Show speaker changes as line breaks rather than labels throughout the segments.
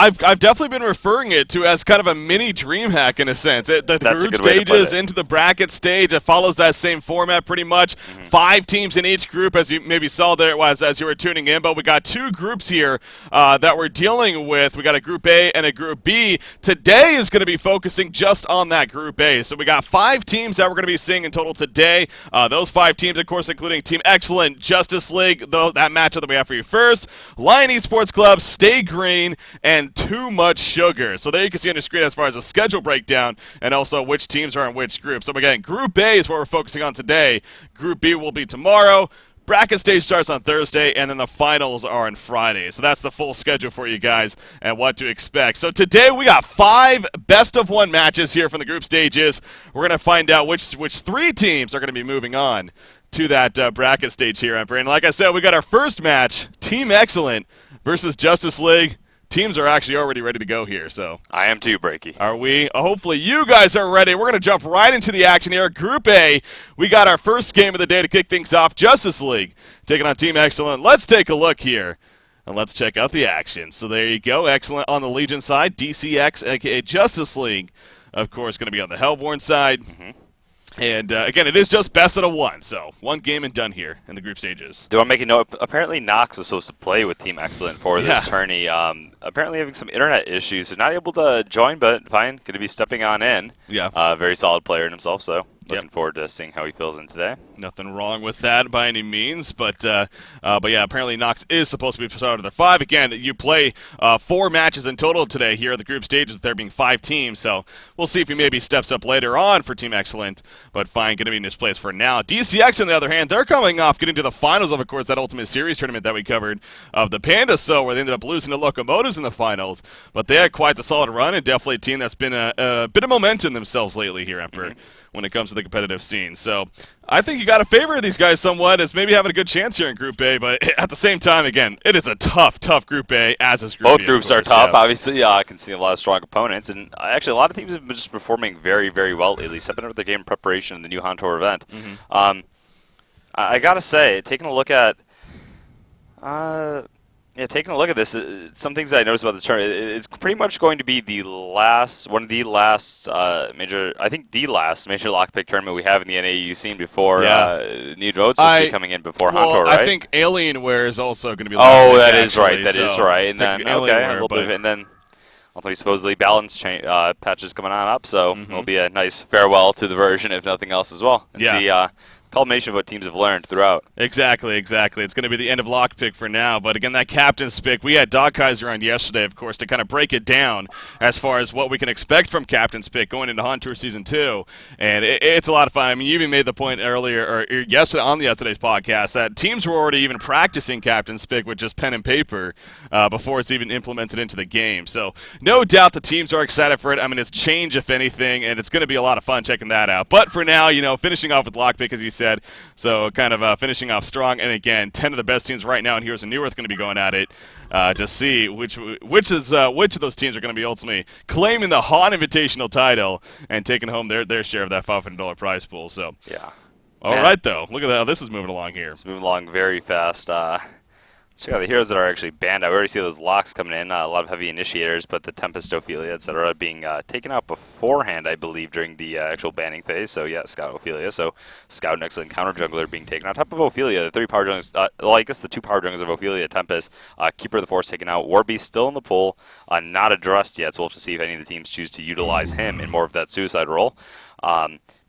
I've definitely been referring it to as kind of a mini dream hack in a sense. The group stages into the bracket stage, it follows that same format pretty much. 5 teams in each group, as you maybe saw there as you were tuning in. But we got 2 groups here that we're dealing with. We got a Group A and a Group B. Today is going to be focusing just on that Group A. So we got 5 teams that we're going to be seeing in total today. Those 5 teams, of course, including Team Excellent, Justice League, that matchup that we have for you first, Lion Esports Club, Stay Green, and Too Much Sugar. So there you can see on your screen as far as the schedule breakdown and also which teams are in which group. So again, Group A is what we're focusing on today. Group B will be tomorrow. Bracket stage starts on Thursday, and then the finals are on Friday. So that's the full schedule for you guys and what to expect. So today we got 5 best-of-1 matches here from the group stages. We're going to find out which 3 teams are going to be moving on to that bracket stage here, Emperor. And like I said, we got our first match, Team Excellent versus Justice League. Teams are actually already ready to go here, so.
I am too, Breaky.
Are we? Hopefully you guys are ready. We're going to jump right into the action here. Group A, we got our first game of the day to kick things off. Justice League taking on Team Excellent. Let's take a look here, and let's check out the action. So there you go. Excellent on the Legion side. DCX, a.k.a. Justice League, of course, going to be on the Hellborn side. And, again, it is just best out of 1, so 1 game and done here in the group stages.
Do I make a note? Apparently Knox was supposed to play with Team Excellent for this tourney. Apparently having some internet issues, so not able to join, but fine. Going to be stepping on in.
Yeah.
Very solid player in himself, so looking forward to seeing how he feels in today.
Nothing wrong with that by any means, but yeah, apparently Knox is supposed to be started at 5. Again, you play 4 matches in total today here at the group stages, with there being 5 teams, so we'll see if he maybe steps up later on for Team Excellent, but fine, going to be in his place for now. DCX, on the other hand, they're coming off getting to the finals of course, that Ultimate Series tournament that we covered of the Panda, so where they ended up losing to Locomotives in the finals, but they had quite the solid run, and definitely a team that's been a bit of momentum themselves lately here, Emperor, when it comes to the competitive scene. So I think you got to favor these guys somewhat as maybe having a good chance here in Group A, but at the same time, again, it is a tough Group A, as is Group B.
Both groups are tough, obviously. I can see a lot of strong opponents, and actually a lot of teams have been just performing very, very well lately, stepping up their game preparation in the new HoN Tour event. I got to say, taking a look at this, some things that I noticed about this tournament, it's pretty much going to be one of the last major lockpick tournament we have in the NAU scene before new votes will be coming in before HoN Tour, right?
I think Alienware is also going to be.
That is right. That is right. And then a little bit of, and then ultimately supposedly balance patches coming on up, so it'll be a nice farewell to the version, if nothing else, as well. And see culmination of what teams have learned throughout.
Exactly. It's going to be the end of lockpick for now. But again, that captain's pick, we had Dog Kaiser on yesterday, of course, to kind of break it down as far as what we can expect from captain's pick going into HoN Tour Season 2. And it's a lot of fun. I mean, you even made the point earlier, or yesterday on yesterday's podcast, that teams were already even practicing captain's pick with just pen and paper before it's even implemented into the game. So no doubt the teams are excited for it. I mean, it's change, if anything, and it's going to be a lot of fun checking that out. But for now, finishing off with lockpick, as you said, so kind of finishing off strong, and again, 10 of the best teams right now in Heroes of New Earth going to be going at it to see which of those teams are going to be ultimately claiming the HoN Invitational title and taking home their share of that $500 prize pool. So all right, though, look at how this is moving along here.
It's moving along very fast. Let's check out the heroes that are actually banned out. We already see those locks coming in, a lot of heavy initiators, but the Tempest, Ophelia, etc. being taken out beforehand, I believe, during the actual banning phase. So, yeah, Scout, Ophelia. So, Scout and Excellent Counter Jungler being taken on top of Ophelia. The 3 power junglers, I guess the 2 power junglers of Ophelia, Tempest, Keeper of the Force taken out. Warbeast still in the pool, not addressed yet, so we'll have to see if any of the teams choose to utilize him in more of that suicide role.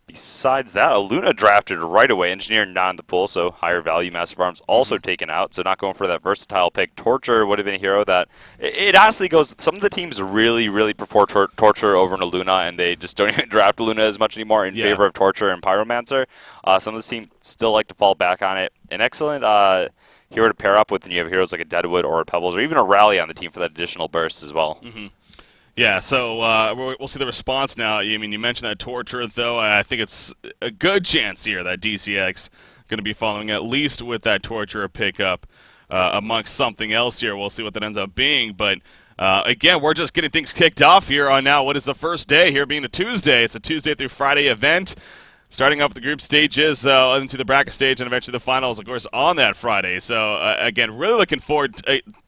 Besides that, a Luna drafted right away. Engineer not in the pool, so higher value. Massive Arms also taken out, so not going for that versatile pick. Torture would have been a hero that... It honestly goes... Some of the teams really, really prefer Torture over a Luna, and they just don't even draft Luna as much anymore in favor of Torture and Pyromancer. Some of the teams still like to fall back on it. An excellent hero to pair up with, and you have heroes like a Deadwood or a Pebbles, or even a Rally on the team for that additional burst as well.
Yeah, so we'll see the response now. I mean, you mentioned that Torture, though. I think it's a good chance here that DCX going to be following at least with that Torture pickup amongst something else here. We'll see what that ends up being. But, again, we're just getting things kicked off here on now what is the first day here being a Tuesday. It's a Tuesday through Friday event. Starting up the group stages into the bracket stage and eventually the finals, of course, on that Friday. So, again, really looking forward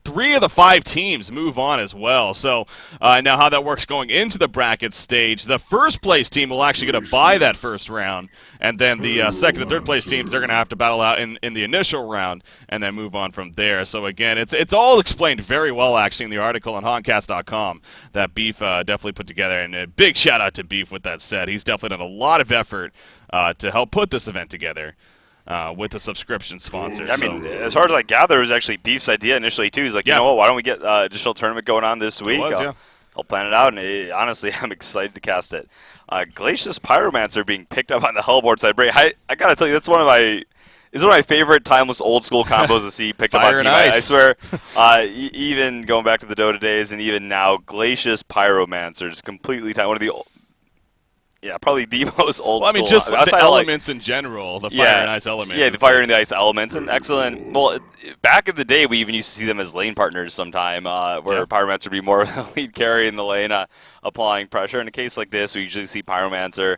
3 of the 5 teams move on as well. So now how that works going into the bracket stage, the first place team will actually get a bye that first round, and then the second and third place teams, they're going to have to battle out in the initial round and then move on from there. So again, it's all explained very well actually in the article on honcast.com that Beef definitely put together, and a big shout out to Beef with that said. He's definitely done a lot of effort to help put this event together. With a subscription sponsor.
I mean, as far as I gather, it was actually Beef's idea initially, too. He's like, you know what, why don't we get additional tournament going on this week? I'll plan it out, and honestly, I'm excited to cast it. Glacius Pyromancer being picked up on the Hellboard side. I got to tell you, that's one of my favorite timeless old school combos to see picked up on team. I swear, even going back to the Dota days and even now, Glacius Pyromancer is completely one of the probably the most old school.
I mean, just the elements in general, the fire and ice elements.
Yeah, the fire and the ice elements, and excellent. Well, back in the day, we even used to see them as lane partners sometime, where Pyromancer would be more of a lead carry in the lane, applying pressure. In a case like this, we usually see Pyromancer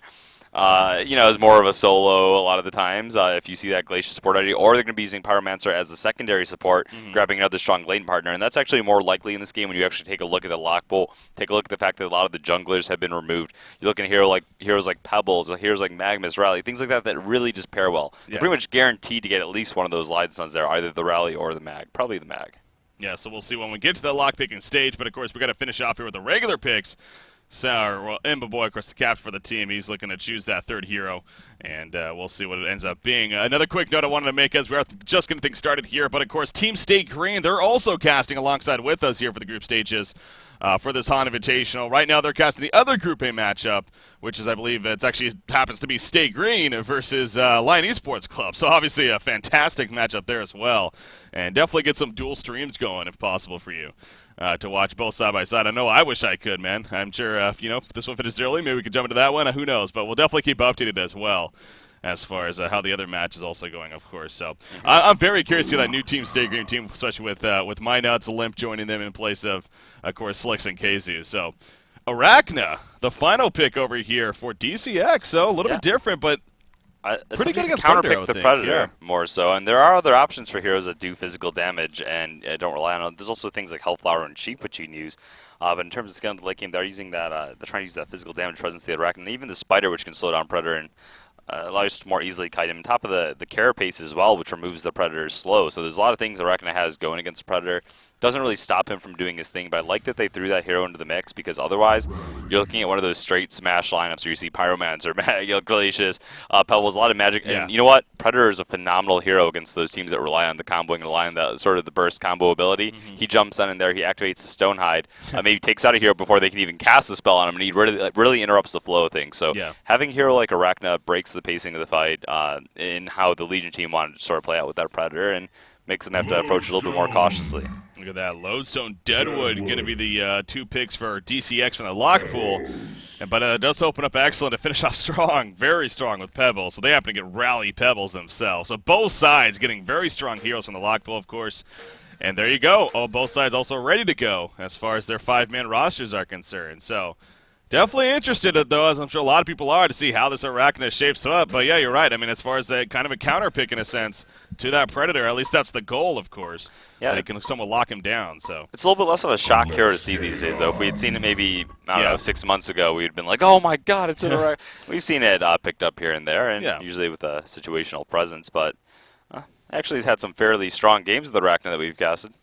as more of a solo a lot of the times. If you see that Glacius support ID, or they're going to be using Pyromancer as a secondary support, grabbing another strong lane partner, and that's actually more likely in this game when you actually take a look at the lock pool, take a look at the fact that a lot of the junglers have been removed. You look at heroes like Pebbles, heroes like Magmus, Rally, things like that really just pair well. You're pretty much guaranteed to get at least one of those Light Suns there, either the Rally or the Mag. Probably the Mag.
Yeah, so we'll see when we get to the lock picking stage, but of course we got to finish off here with the regular picks. So, Imba Boy, of course, the captain for the team. He's looking to choose that third hero, and we'll see what it ends up being. Another quick note I wanted to make as we are just getting things started here, but of course, Team Stay Green, they're also casting alongside with us here for the group stages for this HoN Invitational. Right now, they're casting the other Group A matchup, which is, I believe, it's actually happens to be Stay Green versus Lion Esports Club. So, obviously, a fantastic matchup there as well, and definitely get some dual streams going if possible for you. To watch both side by side. I know I wish I could, man. I'm sure, if this one finishes early, maybe we could jump into that one. Who knows? But we'll definitely keep updated as well as far as how the other match is also going, of course. So I'm very curious to see that new team, Stay Green team, especially with My Nuts, Limp joining them in place of course, Slicks and Kazu. So Arachna, the final pick over here for DCX. So a little bit different, but pretty good against
counterpick the Predator more so, and there are other options for heroes that do physical damage and don't rely on it. There's also things like Hellflower and Sheep which you can use, but in terms of scaling the late game, they're using that. They're trying to use that physical damage presence of the Arachna, and even the Spider, which can slow down Predator and allow you to more easily kite him. On top of the carapace as well, which removes the Predator's slow. So there's a lot of things Arachna has going against Predator. Doesn't really stop him from doing his thing, but I like that they threw that hero into the mix, because otherwise you're looking at one of those straight smash lineups where you see Pyromancer, Glacius, Pebbles, a lot of magic. And you know what? Predator is a phenomenal hero against those teams that rely on the comboing, rely on the sort of the burst combo ability. He jumps in there, he activates the Stonehide, maybe takes out a hero before they can even cast a spell on him, and he really interrupts the flow of things. So having a hero like Arachna breaks the pacing of the fight in how the Legion team wanted to sort of play out with that Predator, and makes them have to approach it a little bit more cautiously.
Look at that. Lodestone Deadwood going to be the 2 picks for DCX from the lock pool. But it does open up excellent to finish off strong, very strong with Pebbles. So they happen to get Rally Pebbles themselves. So both sides getting very strong heroes from the lock pool, of course. And there you go. Both sides also ready to go as far as their 5-man rosters are concerned. So definitely interested, though, as I'm sure a lot of people are, to see how this Arachna shapes up. But yeah, you're right. I mean, as far as kind of a counter pick in a sense to that Predator, at least that's the goal, of course. Yeah, they can somewhat lock him down. So it's
a little bit less of a shock hero to see these days, though. If we had seen it maybe, I don't know, 6 months ago, we'd been like, oh my God, it's an Arachna. We've seen it picked up here and there, and usually with a situational presence. But actually, he's had some fairly strong games with Arachna that we've casted.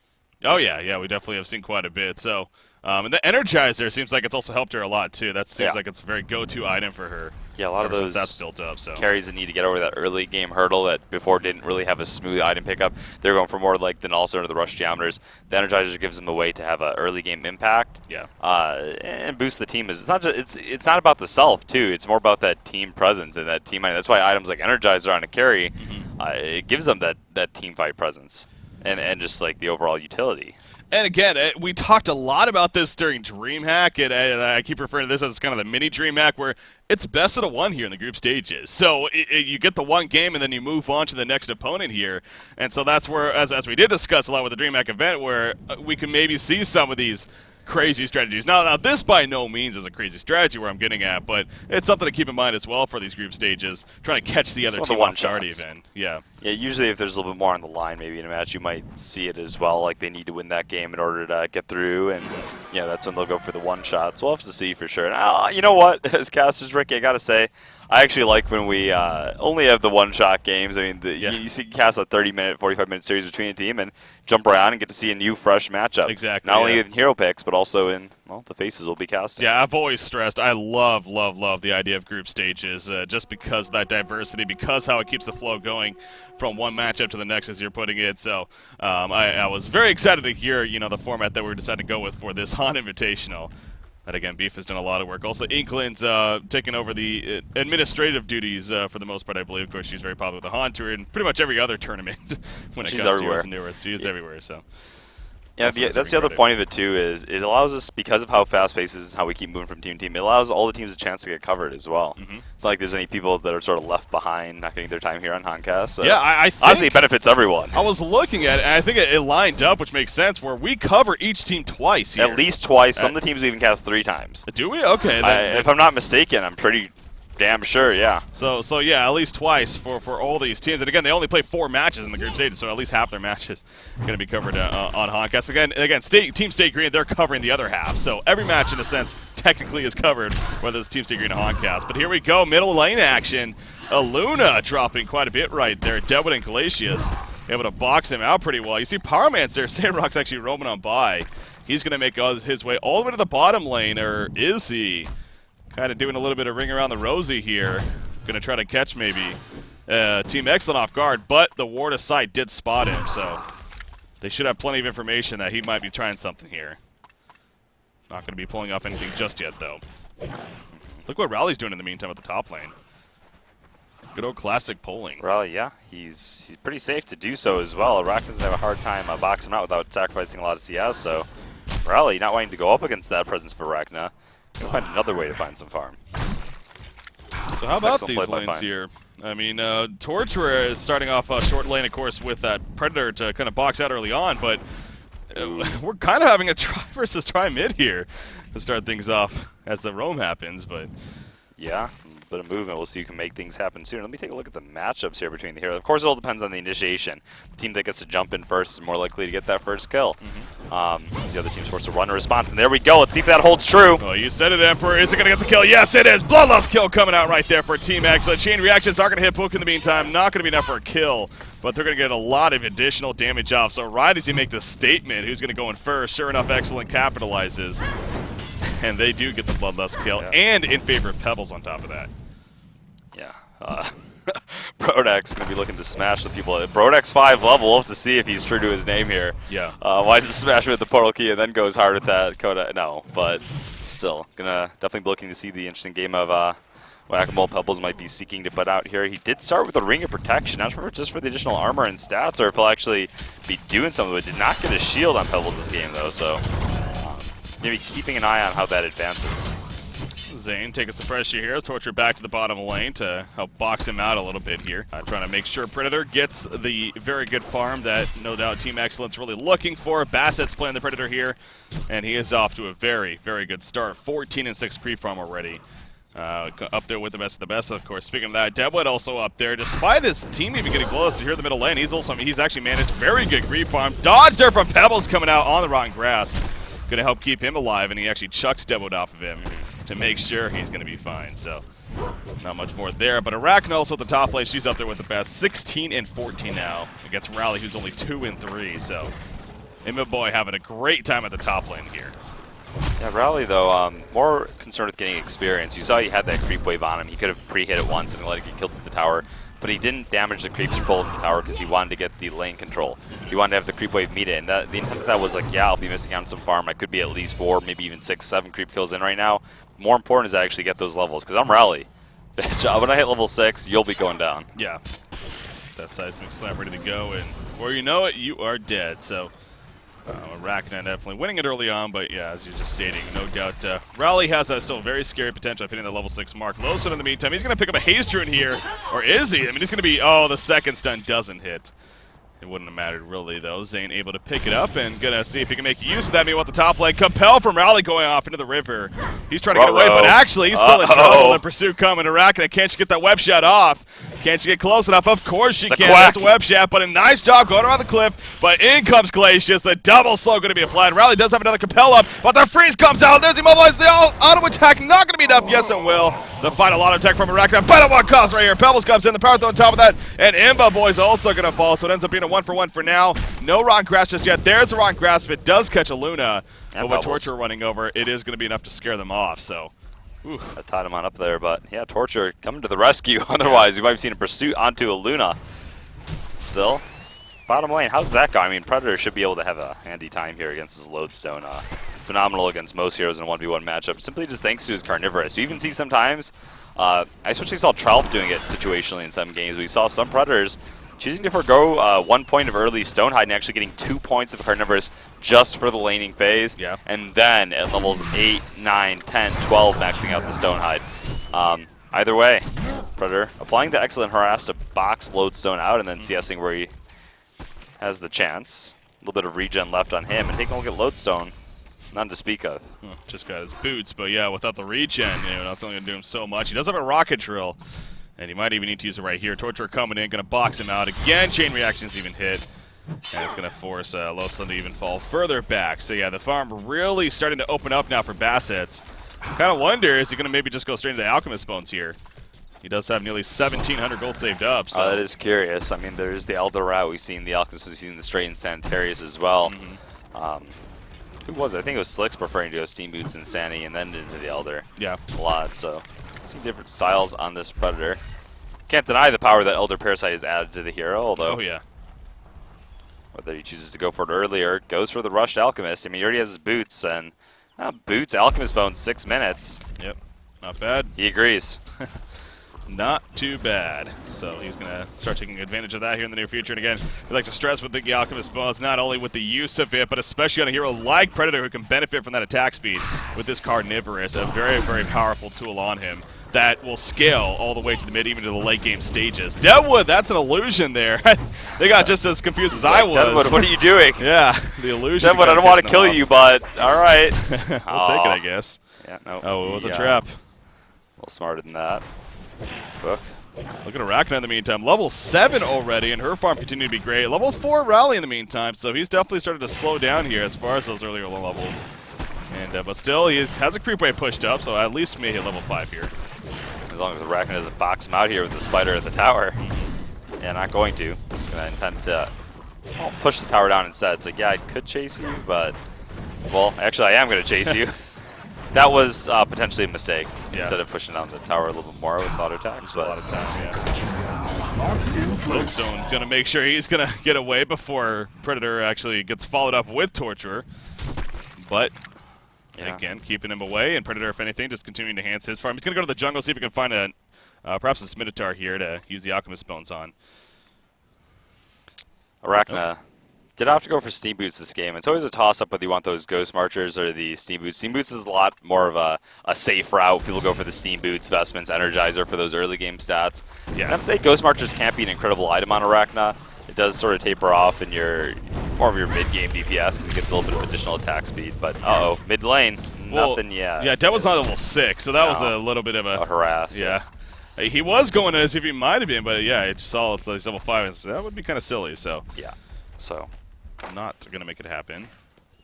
Oh yeah, we definitely have seen quite a bit. So. And the Energizer seems like it's also helped her a lot, too. That seems like it's a very go-to item for her.
Yeah, a lot of those
that's built up, so.
Carries that need to get over that early game hurdle that before didn't really have a smooth item pickup. They're going for more like the Null or the Rush Geometers. The Energizer gives them a way to have an early game impact. And boost the team. It's not about the self, too. It's more about that team presence and that team item. That's why items like Energizer on a carry, it gives them that team fight presence and just like the overall utility.
And again, we talked a lot about this during DreamHack, and I keep referring to this as kind of the mini DreamHack, where it's best of 1 here in the group stages. So you get the 1 game, and then you move on to the next opponent here. And so that's where, as we did discuss a lot with the DreamHack event, where we can maybe see some of these crazy strategies. Now, this by no means is a crazy strategy where I'm getting at, but it's something to keep in mind as well for these group stages, trying to catch the other team off guard even. Yeah.
Yeah, usually if there's a little bit more on the line maybe in a match, you might see it as well, like they need to win that game in order to get through, and that's when they'll go for the one shot. So we'll have to see for sure. And, you know what, as casters, Ricky, I got to say, I actually like when we only have the one-shot games. I mean, you see cast a 30-minute, 45-minute series between a team and jump around and get to see a new, fresh matchup.
Exactly.
Not only in hero picks, but also in, well, the faces will be casting.
Yeah, I've always stressed I love the idea of group stages just because of that diversity, because how it keeps the flow going from one matchup to the next, as you're putting it. So I was very excited to hear, the format that we decided to go with for this HoN Invitational. But again, Beef has done a lot of work. Also, Inklin's taken over the administrative duties for the most part, I believe. Of course, she's very popular with the HoN Tour and pretty much every other tournament when it comes to US and New Earth. She is everywhere, so.
Yeah, that's the other point of it, too, is it allows us, because of how fast-paced it is and how we keep moving from team to team, it allows all the teams a chance to get covered as well. It's not like there's any people that are sort of left behind, not getting their time here on HoNcast. So
yeah, I think
honestly, it benefits everyone.
I was looking at it, and I think it lined up, which makes sense, where we cover each team twice here.
At least twice. Some of the teams we even cast 3 times.
Do we? Okay.
If I'm not mistaken, I'm pretty damn sure, yeah.
So yeah, at least twice for all these teams. And again, they only play 4 matches in the group stage, so at least half their matches are going to be covered on HoNcast. Again, Team State Green, they're covering the other half. So every match, in a sense, technically is covered, whether it's Team State Green or HoNcast. But here we go, middle lane action. Aluna dropping quite a bit right there. Deadwood and Glacius able to box him out pretty well. You see Powerman's there. Sandrock's actually roaming on by. He's going to make his way all the way to the bottom lane, or is he? Kind of doing a little bit of ring around the rosy here. Going to try to catch maybe Team Excellent off guard, but the ward of sight did spot him, so they should have plenty of information that he might be trying something here. Not going to be pulling off anything just yet, though. Look what Rowley's doing in the meantime at the top lane. Good old classic pulling.
Rowley, yeah, he's pretty safe to do so as well. Iraq doesn't have a hard time boxing him out without sacrificing a lot of CS, so Rowley not wanting to go up against that presence for Rachna. Gonna find another way to find some farm.
So how about these lanes here? I mean, Torturer is starting off a short lane, of course, with that Predator to kind of box out early on, but we're kind of having a try versus try mid here to start things off as the roam happens, but
yeah. Bit of movement. We'll see who can make things happen soon. Let me take a look at the matchups here between the heroes. Of course, it all depends on the initiation. The team that gets to jump in first is more likely to get that first kill. The other team's forced to run a response, and there we go. Let's see if that holds true.
Oh, you said it, Emperor. Is it going to get the kill? Yes, it is. Bloodlust kill coming out right there for Team Excellent. Chain reactions are going to hit Book in the meantime. Not going to be enough for a kill, but they're going to get a lot of additional damage off. So right as you make the statement, who's going to go in first? Sure enough, Excellent capitalizes, and they do get the Bloodlust kill, and in favor of Pebbles on top of that.
Yeah. Brodak's going to be looking to smash the people. Brodak's 5 level. We'll have to see if he's true to his name here.
Yeah.
Why does he smash with the portal key and then goes hard with that Coda? No, but still. Going to definitely be looking to see the interesting game of Whack-A-Mole Pebbles might be seeking to put out here. He did start with a Ring of Protection, not sure if it's just for the additional armor and stats or if he'll actually be doing something. But did not get a shield on Pebbles this game, though, so maybe keeping an eye on how that advances.
Zane taking some pressure here. Torture back to the bottom lane to help box him out a little bit here. Trying to make sure Predator gets the very good farm that no doubt Team Excellent's really looking for. Bassett's playing the Predator here, and he is off to a very, very good start. 14 and 6 creep farm already. Up there with the best of the best, of course. Speaking of that, Deadwood also up there. Despite his team even getting close to here in the middle lane, he's actually managed very good creep farm. Dodge there from Pebbles coming out on the rotten grass. Going to help keep him alive, and he actually chucks Deadwood off of him to make sure he's going to be fine. So not much more there. But Arachna also at the top lane. She's up there with the best. 16 and 14 now against Rowley, who's only 2 and 3. So Emma Boy having a great time at the top lane here.
Yeah, Rowley, though, more concerned with getting experience. You saw he had that creep wave on him. He could have pre-hit it once and let it get killed at the tower. But he didn't damage the creeps or pull at the tower because he wanted to get the lane control. He wanted to have the creep wave meet it, and the intent of that was like, yeah, I'll be missing out on some farm. I could be at least 4, maybe even 6, 7 creep kills in right now. More important is to actually get those levels, because I'm Rowley. When I hit level 6, you'll be going down.
Yeah. That seismic slam ready to go, and before you know it, you are dead. So Arachna definitely winning it early on, but yeah, as you're just stating, no doubt Rowley has still very scary potential of hitting the level 6 mark. Lowson in the meantime, he's going to pick up a Haze Druid here, or is he? I mean, he's going to be, oh, the second stun doesn't hit. It wouldn't have mattered really, though. Zane able to pick it up and gonna see if he can make use of that. Meanwhile, the top leg, Compel from Rally going off into the river. He's trying to get away, but actually he's still in trouble. The pursuit coming to Arachna. Can't she get that web shot off? Can't she get close enough? Of course she can. That's a web shot, but a nice job going around the cliff. But in comes Glacius. The double slow going to be applied. Rally does have another Compel up, but the freeze comes out. There's immobilized. The auto attack not going to be enough. Yes, it will. The final auto attack from Arachna, but at what cost right here? Pebbles comes in. The power throw on top of that, and Imba Boy's also going to fall. So it ends up being a 1-for-1 for now. No Ron Grasp just yet. There's a Ron Grasp. It does catch a Luna, but with Torture running over, it is going to be enough to scare them off. So.
I tied him on up there, but yeah, Torture coming to the rescue. Otherwise, we might have seen a pursuit onto a Luna. Still, bottom lane, how's that going? I mean, Predator should be able to have a handy time here against his Lodestone. Phenomenal against most heroes in a 1v1 matchup, simply just thanks to his Carnivorous. We even see sometimes, I especially saw Trelf doing it situationally in some games. We saw some Predators choosing to forgo 1 point of early Stonehide and actually getting 2 points of Carnivorous just for the laning phase.
Yeah.
And then at levels 8, 9, 10, 12 maxing out the Stonehide. Either way, Predator applying the excellent harass to box Lodestone out and then CSing where he has the chance. A little bit of regen left on him and taking a look at Lodestone. None to speak of.
Well, just got his boots, but yeah, without the regen, that's only going to do him so much. He does have a rocket drill. And he might even need to use it right here. Torture coming in, going to box him out. Again, chain reactions even hit. And it's going to force Lodestone to even fall further back. So yeah, the farm really starting to open up now for Bassets. Kind of wonder, is he going to maybe just go straight into the Alchemist Bones here? He does have nearly 1,700 gold saved up. So.
That is curious. I mean, there's the Elder route. We've seen the Alchemist, we've seen the Straight and Sanitarius as well. Who was it? I think it was Slicks preferring to go Steam Boots and Sanity and then into the Elder.
Yeah.
A lot, so. See different styles on this Predator. Can't deny the power that Elder Parasite has added to the hero, although whether he chooses to go for it early or goes for the rushed Alchemist. I mean, he already has his boots, and boots, Alchemist Bone, 6 minutes.
Yep, not bad.
He agrees.
Not too bad. So he's going to start taking advantage of that here in the near future. And again, we like to stress with the Alchemist Bones, not only with the use of it, but especially on a hero like Predator who can benefit from that attack speed with this Carnivorous, a very, very powerful tool on him that will scale all the way to the mid, even to the late game stages. Deadwood, that's an illusion there. They got just as confused as I was.
Deadwood, what are you doing?
Yeah, the illusion.
Deadwood, I don't want to kill you, but all right.
We'll take it, I guess.
Yeah, no.
Oh, it was a trap.
A little smarter than that. Book.
Look at Arachna in the meantime. Level 7 already, and her farm continued to be great. Level 4 Rally in the meantime, so he's definitely started to slow down here as far as those earlier levels. And but still, he has a creep wave pushed up, so at least may hit level 5 here.
As long as Arachna doesn't box him out here with the spider at the tower. Yeah, not going to. Just going to intend to push the tower down instead. It's like, yeah, I could chase you, but... Well, actually, I am going to chase you. That was potentially a mistake. Yeah. Instead of pushing down the tower a little bit more with auto attacks. But
a lot of times, yeah. Lodestone's going to make sure he's going to get away before Predator actually gets followed up with Torture. But... Yeah. Again, keeping him away, and Predator, if anything, just continuing to enhance his farm. He's going to go to the jungle, see if he can find a perhaps a Smitatar here to use the Alchemist Bones on.
Arachna did have to go for Steam Boots this game. It's always a toss-up whether you want those Ghost Marchers or the Steam Boots. Steam Boots is a lot more of a safe route. People go for the Steam Boots, Vestments, Energizer for those early game stats. Yeah. And I'd say Ghost Marchers can't be an incredible item on Arachna. It does sort of taper off in more of your mid-game DPS because you get a little bit of additional attack speed. But mid lane, nothing yet.
Yeah, Dead was not level 6, so that was a little bit of a
harass.
Yeah, he was going as if he might have been, but yeah, it saw it's like level 5, and so that would be kind of silly. So
yeah, so
not gonna make it happen.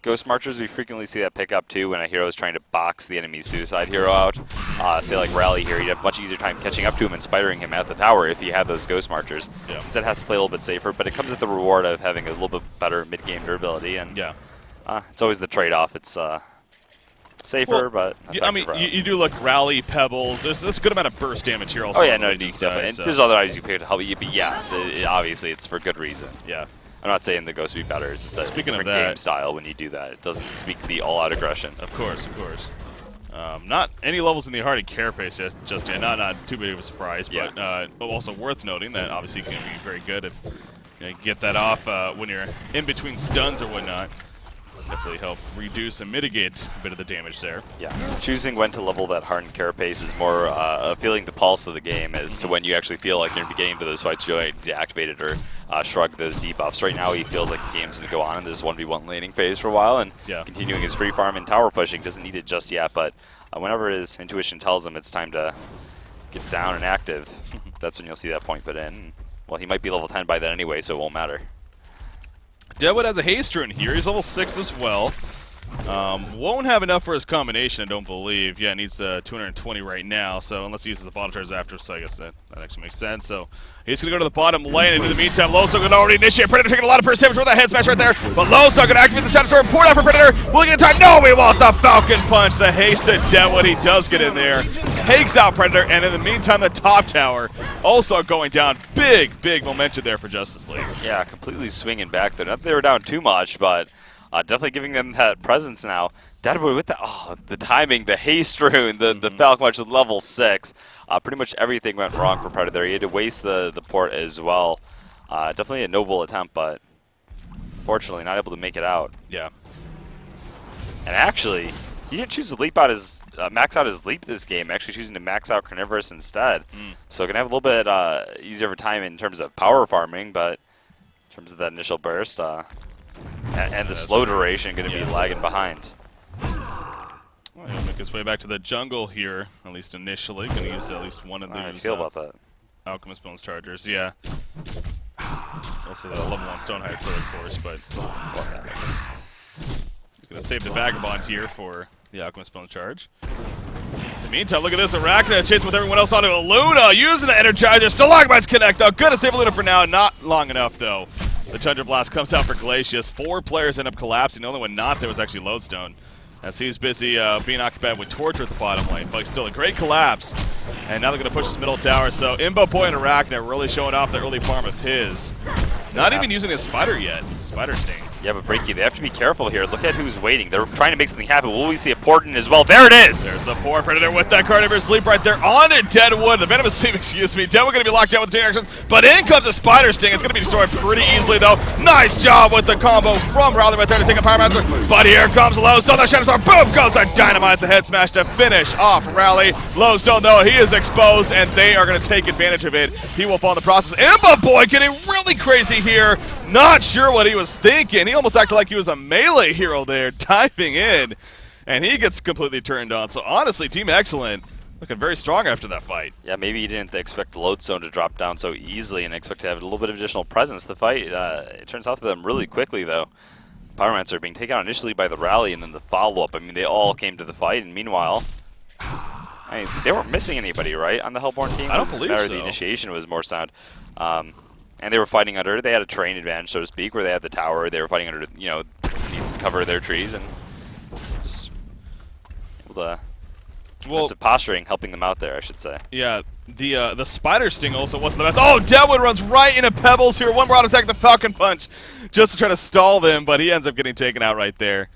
Ghost Marchers, we frequently see that pick up too when a hero is trying to box the enemy suicide hero out. Say like Rally here, you'd have much easier time catching up to him and spidering him at the tower if he had those Ghost Marchers. Yeah. Instead has to play a little bit safer, but it comes at the reward of having a little bit better mid-game durability. And yeah, it's always the trade-off. It's safer, but
I mean, you do look Rally, Pebbles. There's a good amount of burst damage here also.
Oh yeah, no, and there's other items you pick to help you, but yes, obviously it's for good reason.
Yeah.
I'm not saying the Ghost would be better. It's just a different game style when you do that. It doesn't speak to the all-out aggression.
Of course, of course. Not any levels in the Hardy carapace just yet. Not too big of a surprise, but also worth noting that obviously can be very good if you get that off when you're in between stuns or whatnot. definitely help reduce and mitigate a bit of the damage there.
Yeah, choosing when to level that hardened carapace is more feeling the pulse of the game as to when you actually feel like you're going to be getting into those fights, you really deactivate it or shrug those debuffs. Right now he feels like the game's going to go on in this 1v1 laning phase for a while, and continuing his free farm and tower pushing. Doesn't need it just yet, but whenever his intuition tells him it's time to get down and active, that's when you'll see that point put in. Well, he might be level 10 by then anyway, so it won't matter.
Deadwood has a haste rune here. He's level 6 as well. Won't have enough for his combination, I don't believe. Yeah, needs 220 right now, so unless he uses the bottom charge after, so I guess that actually makes sense. So he's going to go to the bottom lane, and in the meantime, Lowstone going to already initiate. Predator taking a lot of burst damage with that head smash right there, but Lowstone going to activate the Shadow Storm, pour it out for Predator. Will he get in time? No, we want the Falcon Punch. The haste to Deadwood, he does get in there, takes out Predator, and in the meantime, the top tower also going down. Big, big momentum there for Justice League. Yeah,
completely swinging back there. Not that they were down too much, but definitely giving them that presence now. Deadwood with the timing, the haste rune, the Falcon Punch at level 6. Pretty much everything went wrong for Predator. He had to waste the port as well. Definitely a noble attempt, but fortunately not able to make it out.
Yeah.
And actually, he didn't choose to leap out his max out his leap this game. Actually choosing to max out Carnivorous instead. So gonna have a little bit easier of a time in terms of power farming, but in terms of that initial burst, and the slow duration going to be lagging behind.
Well, he'll make his way back to the jungle here, at least initially. Going to use at least one of those.
How do you feel about that?
Alchemist Bones Chargers, yeah. Also the level 1 Stone Heights, of course, but he's going to save the Vagabond here for the Alchemist Bones Charge. In the meantime, look at this. Arachna chasing with everyone else onto Luna, using the Energizer. Stalagmites connect, though. Going to save Luna for now. Not long enough, though. The Tundra Blast comes out for Glacius. 4 players end up collapsing. The only one not there was actually Lodestone, as he's busy being occupied with Torture at the bottom lane. But still a great collapse. And now they're going to push this middle tower. So Imbo Boy and Arachna really showing off the early farm of his. Not even using a Spider yet. Spider Sting.
Yeah, but Breaky, they have to be careful here. Look at who's waiting. They're trying to make something happen. Will we see a Portent as well? There it is!
There's the poor Predator with that Carnivore Sleep right there on it. Deadwood. The Venomous Sleep, excuse me. Deadwood going to be locked down with the chain action. But in comes a Spider Sting. It's going to be destroyed pretty easily, though. Nice job with the combo from Rowley right there to take a Pyromancer. But here comes Lowstone. The Shadow Storm. Boom! Goes a Dynamite. The head smash to finish off Rowley. Lowstone, though, he is exposed, and they are going to take advantage of it. He will fall in the process. Imbo Boy getting really crazy here. Not sure what he was thinking. He almost acted like he was a melee hero there, diving in, and he gets completely turned on. So honestly, Team Excellent looking very strong after that fight.
Yeah, maybe he didn't expect the Lodestone to drop down so easily and expect to have a little bit of additional presence. The fight, it turns out for them really quickly, though. Pyromancer being taken out initially by the rally and then the follow-up. I mean, they all came to the fight, and meanwhile, I mean, they weren't missing anybody, right, on the Hellborn team?
I don't believe so.
The initiation was more sound. And they were fighting under, they had a terrain advantage, so to speak, where they had the tower. They were fighting under, you know, cover their trees, and just defensive posturing helping them out there, I should say.
Yeah, the Spider Sting also wasn't the best. Oh, Deadwood runs right into Pebbles here. One more auto attack, the Falcon Punch, just to try to stall them, but he ends up getting taken out right there.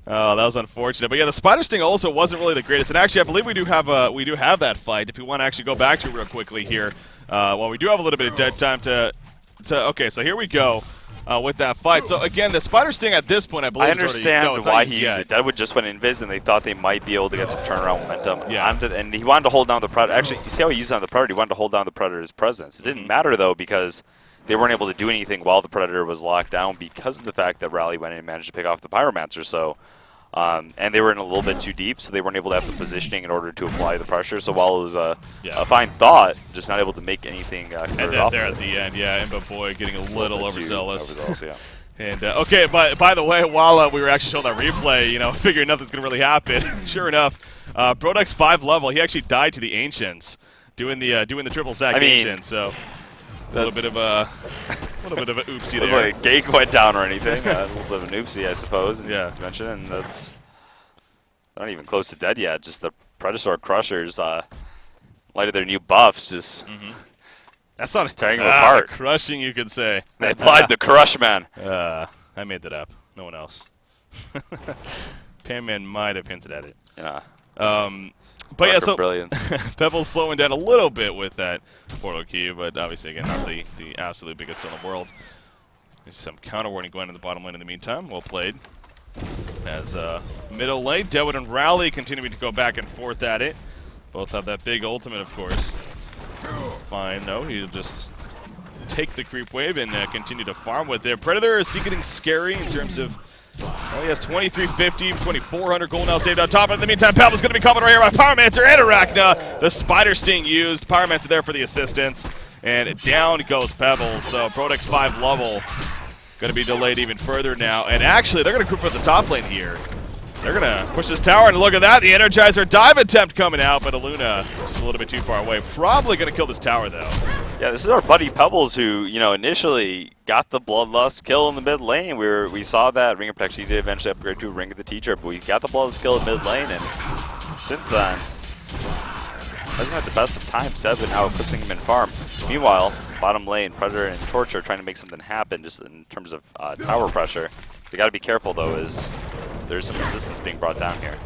Oh, that was unfortunate. But yeah, the Spider Sting also wasn't really the greatest. And actually, I believe we do have that fight. If we want to actually go back to it real quickly here, well, we do have a little bit of dead time to. Okay, so here we go with that fight. So again, the Spider Sting at this point, I believe.
I understand why he used it. Deadwood just went invis, and they thought they might be able to get some turnaround momentum.
Yeah.
And he wanted to hold down the Predator. Actually, you see how he used it on the Predator? He wanted to hold down the Predator's presence. It didn't matter though, because they weren't able to do anything while the Predator was locked down because of the fact that Rally went in and managed to pick off the Pyromancer. So. And they were in a little bit too deep, so they weren't able to have the positioning in order to apply the pressure. So while it was a fine thought, just not able to make anything
and then there at the end, yeah, Imbo Boy getting a little overzealous. And okay, by the way, while we were actually showing that replay, you know, figuring nothing's gonna really happen, sure enough, Brodek's 5 level, he actually died to the Ancients, doing the triple stack Ancients. So a little bit of a oopsie there.
It was like a gate went down or anything. A little bit of an oopsie, I suppose. Yeah, mention, and that's not even close to dead yet. Just the Predator Crushers, light of their new buffs, just
that's not
tearing them apart.
Crushing, you could say.
They applied the crush, man.
I made that up. No one else. Panman might have hinted at it.
Yeah.
But yeah, so
brilliance.
Pebbles slowing down a little bit with that portal key, but obviously again not the absolute biggest in the world. There's some counter warning going in the bottom lane in the meantime. Well played. As middle lane, Deadwood and Rowley continuing to go back and forth at it. Both have that big ultimate, of course. Fine, though. He'll just take the creep wave and continue to farm with it. Predator, is he getting scary in terms of... Well, he has 2350, 2400 gold now saved on top. In the meantime, Pebbles going to be coming right here by Pyromancer and Arachna. The Spider Sting used. Pyromancer there for the assistance. And down goes Pebbles. So Prodex 5 level going to be delayed even further now. And actually, they're going to group at the top lane here. They're going to push this tower, and look at that. The Energizer dive attempt coming out, but Aluna just a little bit too far away. Probably going to kill this tower, though.
Yeah, this is our buddy Pebbles, who, you know, initially got the Bloodlust kill in the mid lane. We saw that Ring of Protection. He did eventually upgrade to Ring of the Teacher, but we got the Bloodlust kill in mid lane, and since then, hasn't had the best of times, but now eclipsing him in farm. Meanwhile, bottom lane, Predator and Torture are trying to make something happen just in terms of tower pressure. They got to be careful, though, as there's some resistance being brought down here.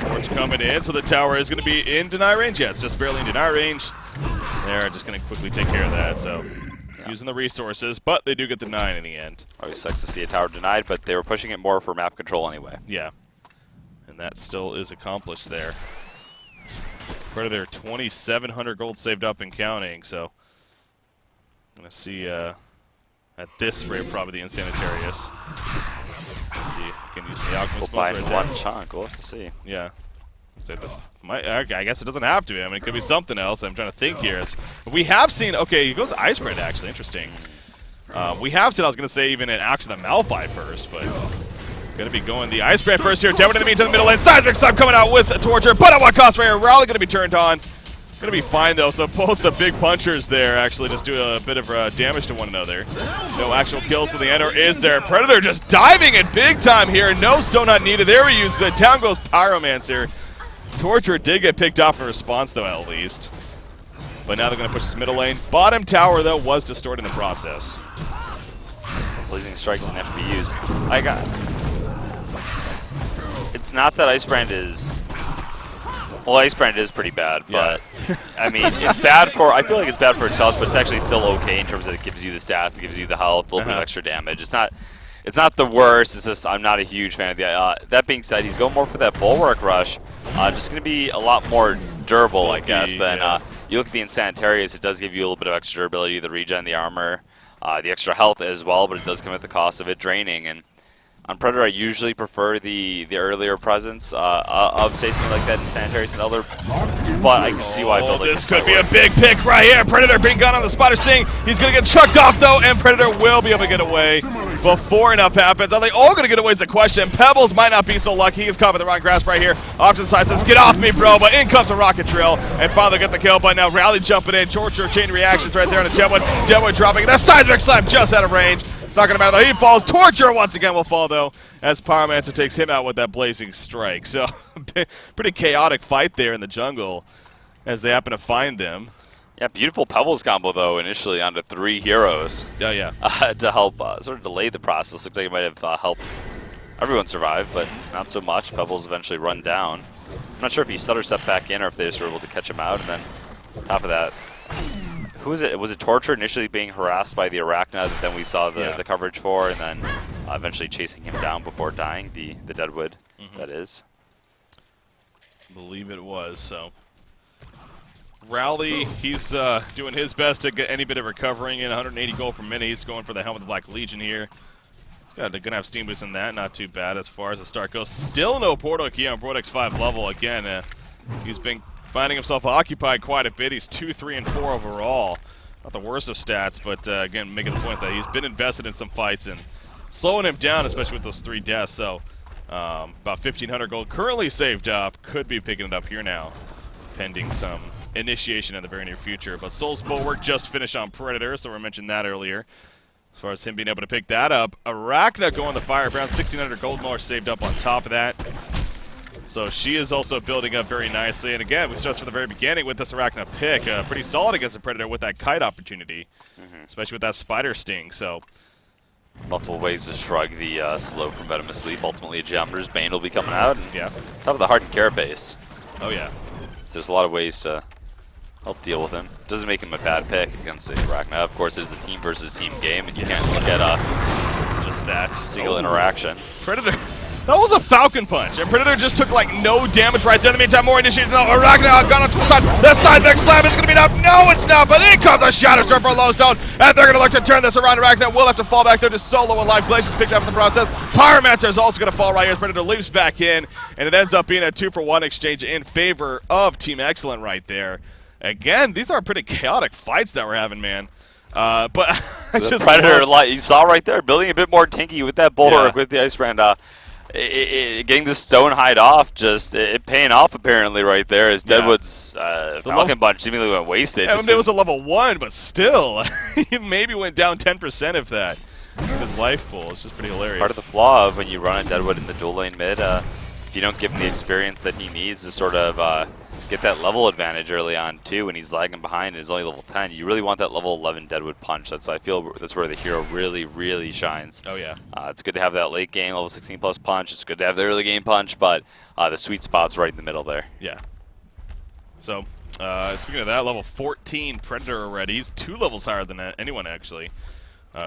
Torch coming in, so the tower is going to be in deny range. Yeah, it's just barely in deny range. They're just going to quickly take care of that, so using the resources, but they do get the 9 in the end.
Always sucks to see a tower denied, but they were pushing it more for map control anyway.
Yeah, and that still is accomplished there. Predator 2,700 gold saved up and counting, so I'm going to see at this rate probably the Insanitarius. Let's see, can use the Alchemist
we'll buy
right
one
there.
chunk, we'll have to see.
Yeah. I guess it doesn't have to be. I mean, it could be something else. I'm trying to think here. We have seen, okay, he goes Icebrand, actually. Interesting. We have seen, I was going to say, even an Axe of the Malphite first, but going to be going the Icebrand first here. Deadwood in the meantime, the middle lane. Seismic Sub coming out with a Torture, but at what cost right here? Rowley going to be turned on. Going to be fine, though, so both the big punchers there actually just do a bit of damage to one another. No actual kills to the end, or is there? Predator just diving in big time here. No stone not needed. There we use it. Down goes Pyromancer. Torture did get picked off in response, though, at least. But now they're going to push this middle lane. Bottom tower, though, was destroyed in the process.
Blazing Strikes and FBUs. It's not that Icebrand is... Well, Icebrand is pretty bad, but I mean, it's bad for. I feel like it's bad for itself, but it's actually still okay in terms of it gives you the stats, it gives you the health, a little bit of extra damage. It's not the worst. It's just I'm not a huge fan of the. That being said, he's going more for that Bulwark Rush. Just going to be a lot more durable, I guess, than you look at the Insanitarius. It does give you a little bit of extra durability, the regen, the armor, the extra health as well, but it does come at the cost of it draining. And on Predator, I usually prefer the earlier presence of, say, something like that in Sanitarius and other, but I can see why
this could be a big pick right here. Predator being gun on the Spider Sting. He's going to get chucked off, though, and Predator will be able to get away before enough happens. Are they all going to get away is the question. Pebbles might not be so lucky. He's caught with the wrong grasp right here. Off to the side says, get off me, bro, but in comes a Rocket Drill, and finally get the kill, but now Rowley jumping in. Torture chain reactions right there on the Deadwood. Deadwood dropping. That Seismic Slap just out of range. It's not going to matter, though. He falls. Torture once again will fall, though, as Pyromancer takes him out with that Blazing Strike. So, pretty chaotic fight there in the jungle as they happen to find them.
Yeah, beautiful Pebbles combo, though, initially onto 3 heroes.
Oh, yeah.
To help sort of delay the process. Looks like it might have helped everyone survive, but not so much. Pebbles eventually run down. I'm not sure if he stutter stepped back in or if they just were able to catch him out. And then, on top of that, who was it? Was it Torture initially being harassed by the Arachna that then we saw the coverage for, and then eventually chasing him down before dying, the Deadwood, that is?
I believe it was, so. Rowley, he's doing his best to get any bit of recovering in 180 gold per minute. He's going for the Helmet of the Black Legion here. They're going to have Steam Boost in that, not too bad as far as the start goes. Still no Portal key on Prodex 5 level. Again, he's been finding himself occupied quite a bit. He's 2, 3, and 4 overall. Not the worst of stats, but again, making the point that he's been invested in some fights and slowing him down, especially with those 3 deaths. So about 1,500 gold currently saved up. Could be picking it up here now, pending some initiation in the very near future. But Soul's Bulwark just finished on Predator, so we mentioned that earlier. As far as him being able to pick that up, Arachna going the Firebrand, 1,600 gold more saved up on top of that. So she is also building up very nicely. And again, we start from the very beginning with this Arachna pick. Pretty solid against the Predator with that kite opportunity, especially with that Spider Sting. So
multiple ways to shrug the slow from Venomous Sleep. Ultimately, a Geometer's Bane will be coming out. And top of the Hardened Carapace.
Oh, yeah.
So there's a lot of ways to help deal with him. Doesn't make him a bad pick against the Arachna. Of course, it is a team versus team game, and you can't look at
just that.
Single interaction.
Predator. That was a Falcon Punch, and Predator just took like no damage right there. In the meantime, more initiated. No, Arachna gone up to the side. The side back slam is going to be enough. No, it's not, but then comes a Shadow Storm for Lowstone, and they're going to look to turn this around. Arachna will have to fall back there to solo alive. Glacius picked up in the process. Pyromancer is also going to fall right here. Predator leaps back in, and it ends up being a 2-for-1 exchange in favor of Team Excellent right there. Again, these are pretty chaotic fights that we're having, man. But I just
Predator, you saw right there, building a bit more tanky with that bulwark with the Ice Brand. Getting the stone hide off, just it paying off apparently right there as Deadwood's Falcon Punch seemingly went wasted.
It was a level 1, but still, he maybe went down 10% of that. His life pool is just pretty hilarious.
Part of the flaw of when you run a Deadwood in the dual lane mid, if you don't give him the experience that he needs to sort of get that level advantage early on too, when he's lagging behind and is only level 10, you really want that level 11 Deadwood punch. I feel that's where the hero really shines.
Oh yeah.
It's good to have that late game level 16 plus punch. It's good to have the early game punch, but the sweet spot's right in the middle there.
Yeah. So speaking of that, level 14 Predator already. He's 2 levels higher than anyone actually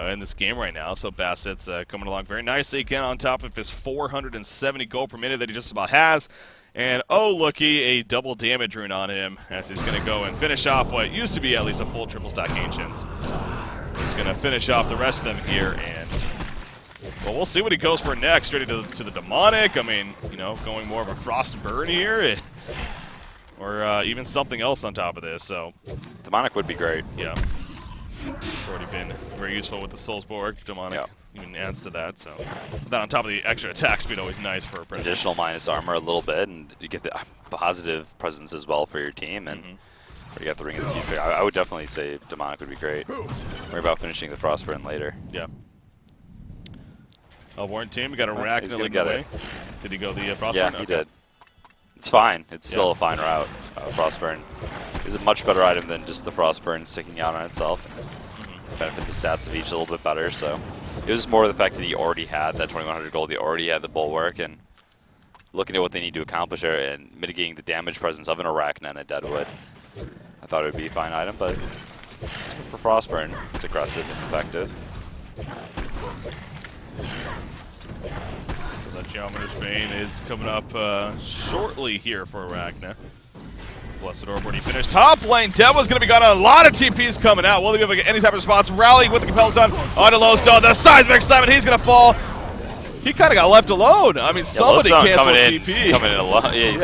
in this game right now. So Bassett's coming along very nicely again on top of his 470 gold per minute that he just about has. And oh looky, a double damage rune on him as he's going to go and finish off what used to be at least a full triple stack Ancients. He's going to finish off the rest of them here, and well, we'll see what he goes for next. Ready to the Demonic. I mean, you know, going more of a Frost Burn here, or even something else on top of this. So
Demonic would be great.
Yeah, it's already been very useful with the Soulsborg. Demonic even adds to that. So that on top of the extra attack speed, always nice for a Predator.
Additional minus armor a little bit, and you get the positive presence as well for your team. And you got the Ring of the Future. I would definitely say Demonic would be great. Worry about finishing the Frostburn later.
Yeah. Warren team, we got a rack.
He's gonna get it.
Did he go the Frostburn?
Yeah, he did. It's fine. It's still a fine route. Frostburn is a much better item than just the Frostburn sticking out on itself. Benefit the stats of each a little bit better. So it was more the fact that he already had that 2100 gold. He already had the bulwark, and looking at what they need to accomplish there and mitigating the damage presence of an Arachna and a Deadwood. I thought it would be a fine item, but for Frostburn, it's aggressive and effective.
So that Geometer's Bane is coming up shortly here for Arachna. Blessed Orb already finished. Top lane, Devil's going to be gone. A lot of TPs coming out. Will he be able to get any type of response? Rally with the Compel Stun onto Lowstone. The Seismic Slam, and he's going to fall. He kind of got left alone. I mean, somebody canceled TP.
Coming in alone. Yeah,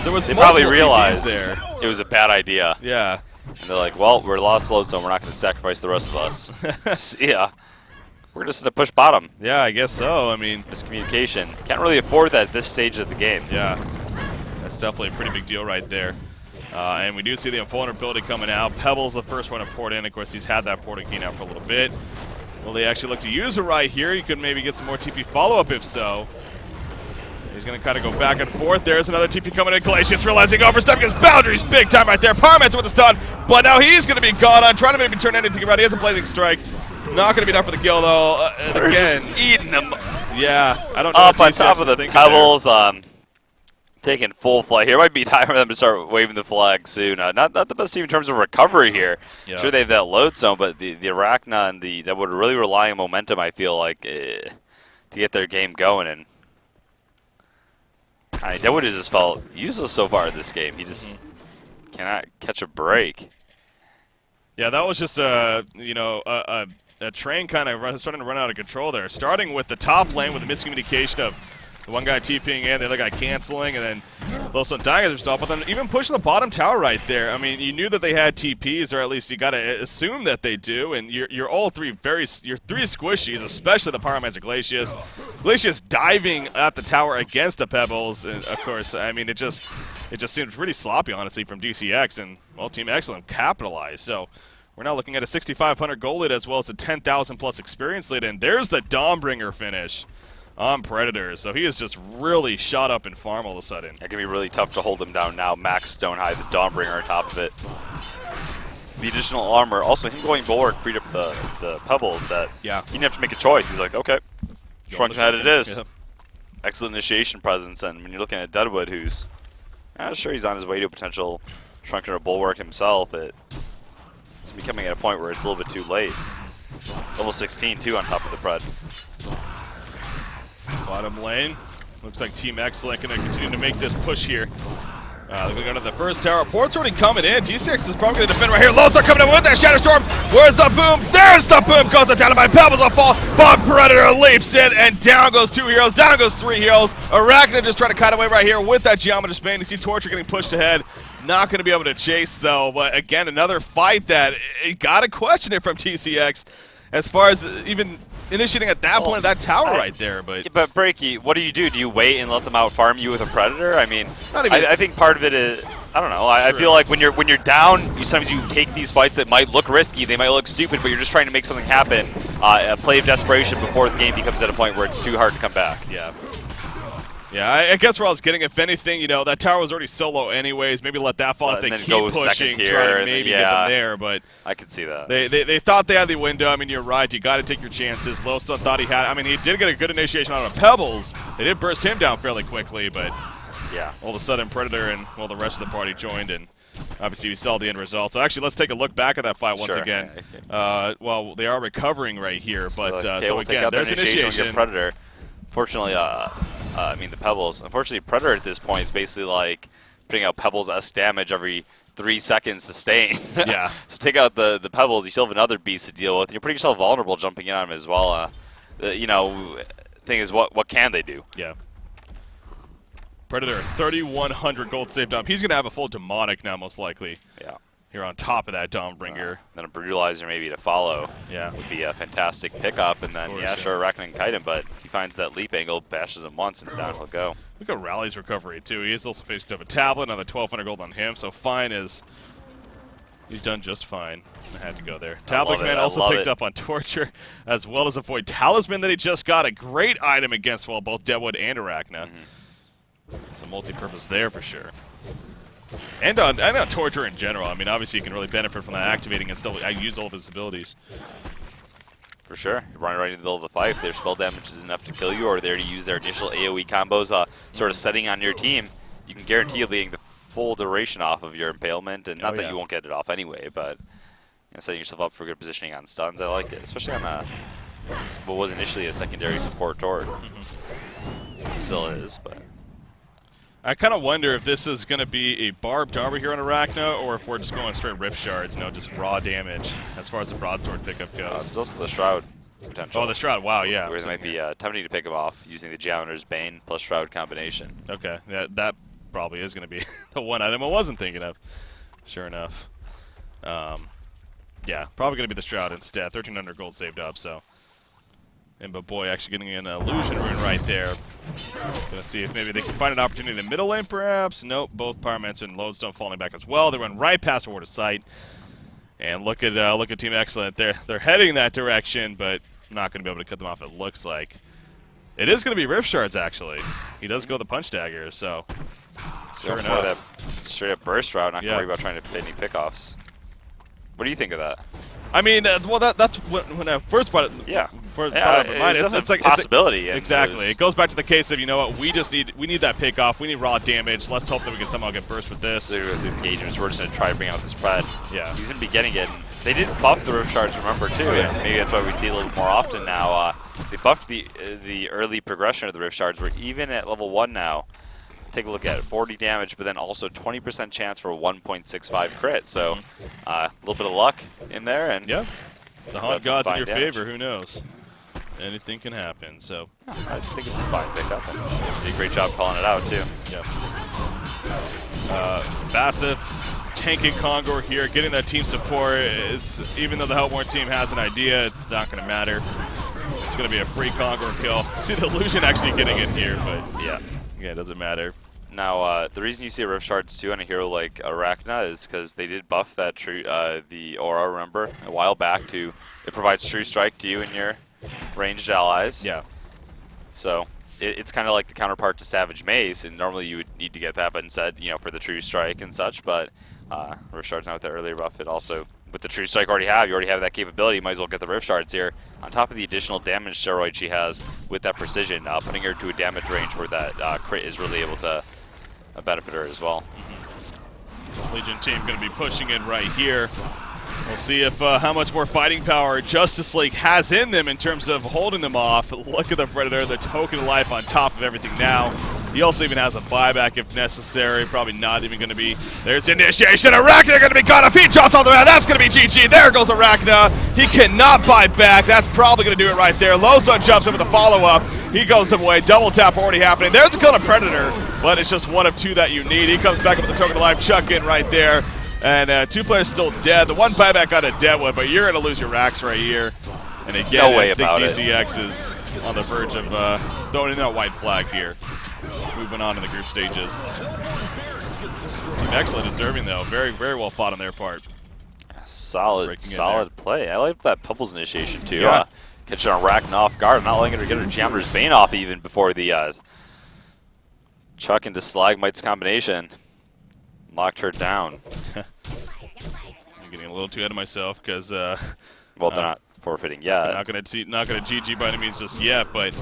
there was
they probably realized
there.
It was a bad idea.
Yeah.
And they're like, well, we're lost Lowstone. We're not going to sacrifice the rest of us. Yeah. We're just going to push bottom.
Yeah, I guess so. I mean,
miscommunication. Can't really afford that at this stage of the game.
Yeah. That's definitely a pretty big deal right there. And we do see the vulnerability coming out. Pebble's the first one to port in. Of course, he's had that porting key now for a little bit. Will they actually look to use it right here? You could maybe get some more TP follow-up if so. He's going to kind of go back and forth. There's another TP coming in. Glacius realizing overstepping his boundaries big time right there. Pyromancer with the stun, but now he's going to be gone on, trying to maybe turn anything around. He has a Blazing Strike. Not going to be enough for the kill, though.
Again, just eating them.
Yeah, I don't know.
Up on top of the pebbles, taking full flight here. Might be time for them to start waving the flag soon. Not the best team in terms of recovery here. Yeah. Sure, they have that load zone, but the Arachna and that would really rely on momentum, I feel like, to get their game going. And Deadwood has just felt useless so far in this game. He just cannot catch a break.
Yeah, that was just a train kind of starting to run out of control there. Starting with the top lane with the miscommunication of the one guy TPing in, the other guy canceling, and then Lowstone dying as himself. But then even pushing the bottom tower right there. I mean, you knew that they had TPs, or at least you got to assume that they do. And you're all three you're three squishies, especially the Pyromancer Glacius. Glacius diving at the tower against the Pebbles, and of course, I mean, it just seemed pretty sloppy, honestly, from DCX, and well, Team Excellent capitalized. So we're now looking at a 6,500 gold lead as well as a 10,000 plus experience lead, and there's the Dawnbringer finish on Predator. So he is just really shot up in farm all of a sudden.
It can be really tough to hold him down now. Max Stone High, the Dawnbringer on top of it. The additional armor, also him going Bulwark freed up the Pebbles that he didn't have to make a choice. He's like, okay, Shrunken Head it is. Yeah. Excellent initiation presence, and when you're looking at Deadwood, who's sure he's on his way to a potential Shrunken or Bulwark himself, it's becoming at a point where it's a little bit too late. Level 16 too on top of the Pred.
Bottom lane. Looks like Team xCet going to continue to make this push here. They're going to go to the first tower. Port's already coming in. G6 is probably going to defend right here. Lone Star coming in with that Shatter Storm. Where's the boom? There's the boom. Goes down by Pebbles will fall. Bob Predator leaps in, and down goes 2 heroes. Down goes 3 heroes. Arachna just trying to cut away right here with that Geometrist Bane. You see Torture getting pushed ahead. Not going to be able to chase, though. But again, another fight that it got to question it from TCX as far as even initiating at that point of that tower right there. But
Breaky, what do? Do you wait and let them out farm you with a Predator? I mean, I think part of it is, I don't know. I feel like when you're down, sometimes you take these fights that might look risky, they might look stupid, but you're just trying to make something happen. A play of desperation before the game becomes at a point where it's too hard to come back.
Yeah. Yeah, I guess where I was getting, if anything, that tower was already solo anyways. Maybe let that fall if they keep pushing, try to maybe get them there. But
I could see that.
They thought they had the window. I mean, you're right. You got to take your chances. Lowstone thought he had. I mean, he did get a good initiation out of Pebbles. They did burst him down fairly quickly, but
yeah,
all of a sudden Predator and the rest of the party joined, and obviously we saw the end result. So actually, let's take a look back at that fight once again. Well, they are recovering right here, but
we'll
again, there's initiation.
Predator. Fortunately, I mean the Pebbles. Unfortunately, Predator at this point is basically like putting out Pebbles-esque damage every 3 seconds sustained.
Yeah.
So take out the Pebbles, you still have another beast to deal with. You're putting yourself vulnerable jumping in on him as well. Thing is, what can they do?
Yeah. Predator, 3,100 gold saved up. He's going to have a full demonic now, most likely.
Yeah.
Here on top of that Dawnbringer.
Then a Brutalizer maybe to follow.
Yeah.
Would be a fantastic pickup. And then, sure, Arachna can kite him, but he finds that leap angle, bashes him once, and down he'll go.
Look at Rally's recovery, too. He is also faced up a tablet, another 1,200 gold on him, so fine is... He's done just fine. I had to go there. Tablet Man also picked up on Torture, as well as a Void Talisman that he just got. A great item against, both Deadwood and Arachna. So multi-purpose there for sure. And on Torture in general. I mean, obviously you can really benefit from that activating and still use all of his abilities.
For sure. You're running right in the middle of the fight. If their spell damage is enough to kill you, or they're to use their initial AoE combos sort of setting on your team, you can guarantee you'll be getting the full duration off of your impalement. And not that you won't get it off anyway, but setting yourself up for good positioning on stuns. I like it, especially on what was initially a secondary support toward. It still is, but...
I kind of wonder if this is going to be a barbed armor here on Arachna, or if we're just going straight Rift Shards, just raw damage as far as the broadsword pickup goes.
There's also the Shroud potential.
Oh, the Shroud, wow, yeah.
Where they might be tempting to pick him off using the Geometer's Bane plus Shroud combination.
Okay, that probably is going to be the one item I wasn't thinking of, sure enough. Yeah, probably going to be the Shroud instead. 1,300 gold saved up, so... But boy, actually getting an illusion rune right there. Gonna see if maybe they can find an opportunity in the middle lane, perhaps. Nope, both Pyromancer and Lodestone falling back as well. They run right past Ward of Sight. And look at Team xCet. They're heading that direction, but not gonna be able to cut them off. It looks like it is gonna be Rift Shards. Actually, he does go the Punch Dagger. So
sure enough, that straight up burst route. Not gonna worry about trying to fit any pickoffs. What do you think of that?
I mean, that's when I first brought it.
Yeah.
It's like
a possibility.
Exactly. It goes back to the case of, we need that pick off. We need raw damage. Let's hope that we can somehow get burst with this.
The engagements, we're just going to try to bring out the spread.
Yeah.
He's going to be getting it. They did buff the Rift Shards, remember, too.
Yeah.
Maybe that's why we see it a little more often now. They buffed the early progression of the Rift Shards. We're even at level 1 now. Take a look at it. 40 damage, but then also 20% chance for a 1.65 crit. So a little bit of luck in there. And
yeah. The HoN God's in your favor. Who knows? Anything can happen. So
I think it's a fine pickup. Did a great job calling it out, too.
Yeah. Bassett's tanking Kongor here, getting that team support. Even though the Hellborn team has an idea, it's not going to matter. It's going to be a free Kongor kill. See the illusion actually getting in here, but yeah, it doesn't matter.
Now, the reason you see Rift Shards too on a hero like Arachna is because they did buff that the aura, remember, a while back. It provides True Strike to you and your ranged allies.
Yeah.
So it's kind of like the counterpart to Savage Mace, and normally you would need to get that button set, for the True Strike and such. But Rift Shards now with the earlier buff, it also with the True Strike you already have that capability. You might as well get the Rift Shards here on top of the additional damage steroid she has with that precision, putting her to a damage range where that crit is really able to benefit her as well.
Legion team going to be pushing in right here. We'll see if how much more fighting power Justice League has in them in terms of holding them off. Look at the Predator, the token of life on top of everything now. He also even has a buyback if necessary. Probably not even going to be. There's initiation. Arachna going to be caught. A feet drops all the way. That's going to be GG. There goes Arachna. He cannot buy back. That's probably going to do it right there. Lowsun jumps in with a follow-up. He goes away. Double tap already happening. There's a kill on Predator, but it's just one of two that you need. He comes back up with the token of life. Chuck in right there. And 2 players still dead. The one buyback got a dead one, but you're going to lose your racks right here. And again,
no way
I think
about
DCX is on the verge of throwing in that white flag here. Moving on to the group stages. Team xCet deserving, though. Very, very well fought on their part.
Solid play. I like that Pebble's initiation, too.
Yeah.
Catching Arachna off guard, not letting her get her Geometer's Bane off even before the Chuck into Stalagmite's combination. Locked her down.
I'm getting a little too ahead of myself because
well, they're not forfeiting yet.
Not gonna GG by any means just yet, but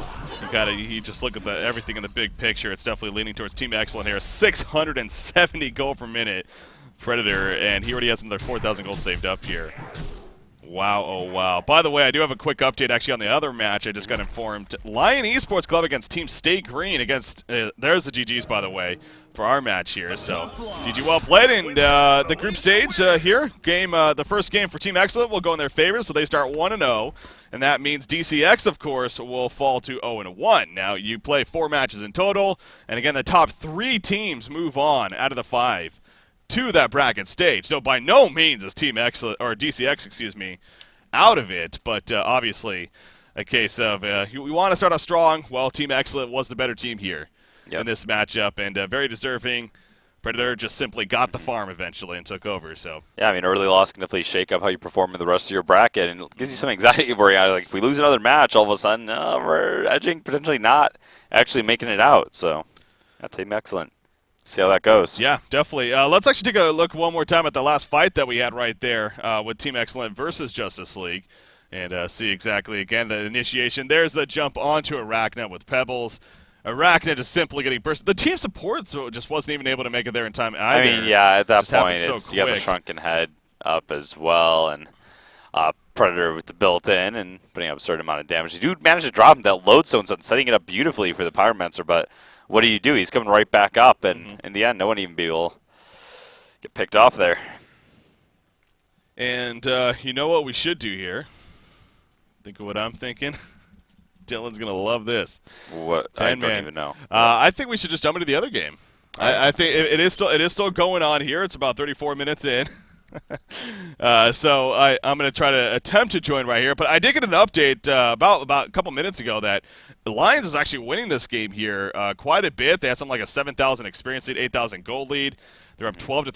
you just look at everything in the big picture. It's definitely leaning towards Team xCet here. 670 gold per minute, Predator, and he already has another 4,000 gold saved up here. Wow, oh wow. By the way, I do have a quick update actually on the other match. I just got informed. Lion Esports Club against Team Stay Green against, there's the GGs by the way, for our match here. So, GG well played, and the group stage here, the first game for Team xCet will go in their favor, so they start 1-0, and that means DCX, of course, will fall to 0-1. Now, you play 4 matches in total, and again, the top 3 teams move on out of the 5 to that bracket stage. So by no means is Team xCet, or DCX, excuse me, out of it, but obviously a case of we want to start off strong. Well, Team xCet was the better team here in this matchup, and very deserving. Predator just simply got the farm eventually and took over. So
yeah, I mean, early loss can definitely shake up how you perform in the rest of your bracket, and it gives you some anxiety where you're like, if we lose another match, all of a sudden we're edging, potentially not actually making it out. So yeah, Team xCet. See how that goes.
Yeah, definitely. Let's actually take a look one more time at the last fight that we had right there with Team xCet versus Justice League, and see exactly, again, the initiation. There's the jump onto Arachna with Pebbles. Arachna just simply getting burst. The team support so just wasn't even able to make it there in time either.
I mean, yeah, at that point,
so
you got the shrunken head up as well, and Predator with the built-in and putting up a certain amount of damage. You do manage to drop him that lodestone, setting it up beautifully for the Pyromancer, but what do? He's coming right back up, and in the end, no one even be able to get picked off there.
And you know what we should do here? Think of what I'm thinking. Dylan's going to love this.
What? I don't even know.
I think we should just jump into the other game. I think it is still going on here. It's about 34 minutes in. So I'm going to try to attempt to join right here. But I did get an update about a couple minutes ago that the Lions is actually winning this game here quite a bit. They had something like a 7,000 experience lead, 8,000 gold lead. They're up 12-3